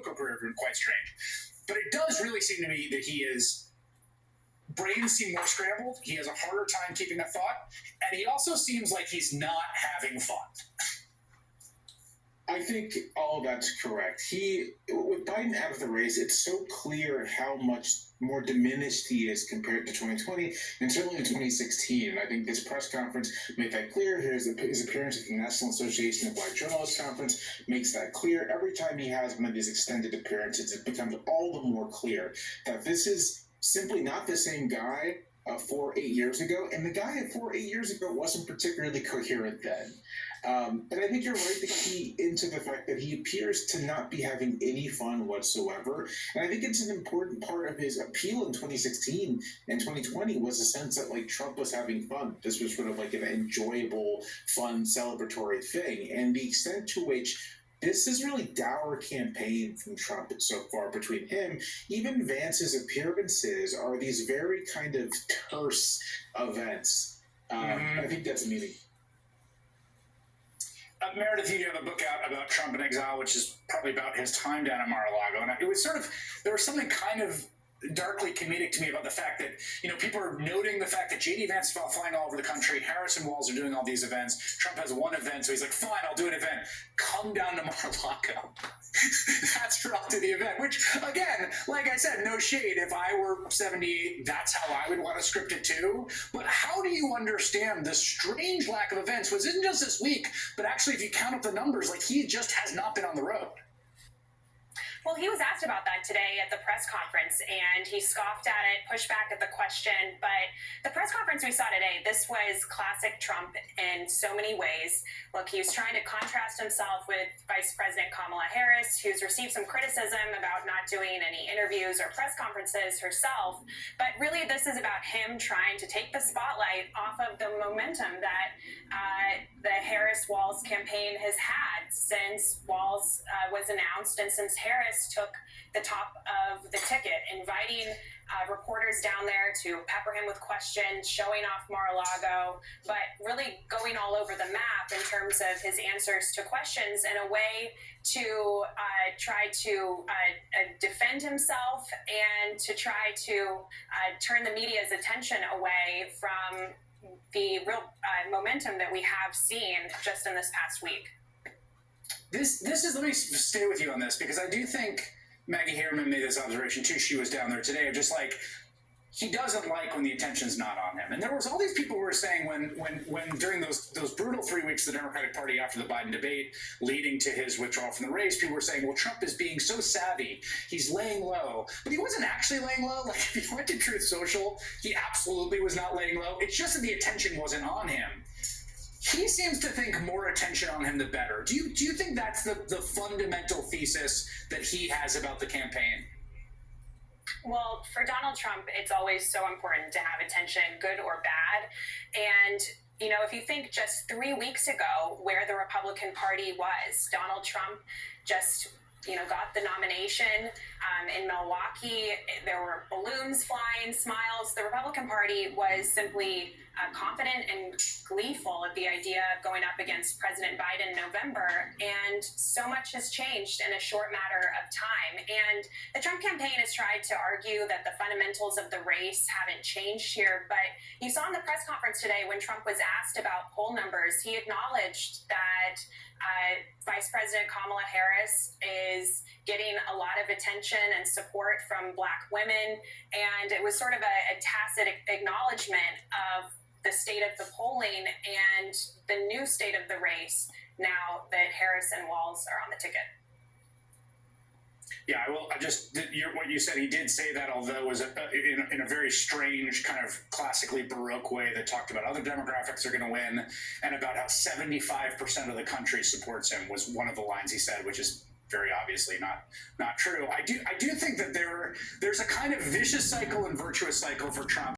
political career have been quite strange. But it does really seem to me that brains seem more scrambled. He has a harder time keeping a thought, and he also seems like he's not having fun. I think all of that's correct. With Biden out of the race, it's so clear how much more diminished he is compared to 2020 and certainly in 2016. And I think this press conference made that clear. His appearance at the National Association of Black Journalists Conference makes that clear. Every time he has one of these extended appearances, it becomes all the more clear that this is simply not the same guy 4-8 years ago. And the guy 4-8 years ago wasn't particularly coherent then. And I think you're right to key into the fact that he appears to not be having any fun whatsoever. And I think it's an important part of his appeal in 2016 and 2020 was a sense that like Trump was having fun. This was sort of like an enjoyable, fun, celebratory thing. And the extent to which this is really dour campaign from Trump so far between him. Even Vance's appearances are these very kind of terse events. I think that's meaning. Meredith, you have a book out about Trump in exile, which is probably about his time down in Mar-a-Lago. And it was there was something kind of darkly comedic to me about the fact that, people are noting the fact that J.D. Vance is flying all over the country. Harris and Walz are doing all these events. Trump has one event, so he's like, fine, I'll do an event. Come down to Mar-a-Lago. That's brought to the event, which, again, like I said, no shade. If I were 70, that's how I would want to script it too. But how do you understand the strange lack of events, which isn't just this week, but actually if you count up the numbers, like he just has not been on the road? Well, he was asked about that today at the press conference, and he scoffed at it, pushed back at the question. But the press conference we saw today, this was classic Trump in so many ways. Look, he was trying to contrast himself with Vice President Kamala Harris, who's received some criticism about not doing any interviews or press conferences herself. But really, this is about him trying to take the spotlight off of the momentum that the Harris-Walz campaign has had since Walz was announced and since Harris took the top of the ticket, inviting reporters down there to pepper him with questions, showing off Mar-a-Lago, but really going all over the map in terms of his answers to questions in a way to try to defend himself and to try to turn the media's attention away from the real momentum that we have seen just in this past week. This is, let me stay with you on this, because I do think Maggie Haberman made this observation too. She was down there today, just like, he doesn't like when the attention's not on him. And there was all these people who were saying when during those brutal 3 weeks of the Democratic Party after the Biden debate leading to his withdrawal from the race, people were saying, well, Trump is being so savvy, he's laying low. But he wasn't actually laying low. Like, if you went to Truth Social, he absolutely was not laying low. It's just that the attention wasn't on him. He seems to think more attention on him, the better. Do you think that's the fundamental thesis that he has about the campaign? Well, for Donald Trump, it's always so important to have attention, good or bad. And, if you think just 3 weeks ago where the Republican Party was, Donald Trump just got the nomination in Milwaukee. There were balloons flying, smiles. The Republican Party was simply confident and gleeful at the idea of going up against President Biden in November. And so much has changed in a short matter of time. And the Trump campaign has tried to argue that the fundamentals of the race haven't changed here. But you saw in the press conference today when Trump was asked about poll numbers, he acknowledged that Vice President Kamala Harris is getting a lot of attention and support from Black women. And it was sort of a tacit acknowledgement of the state of the polling and the new state of the race now that Harris and Walz are on the ticket. Yeah, what you said, he did say that, although it was in a very strange kind of classically Baroque way that talked about other demographics are going to win and about how 75% of the country supports him was one of the lines he said, which is very obviously not true. I do think that there's a kind of vicious cycle and virtuous cycle for Trump.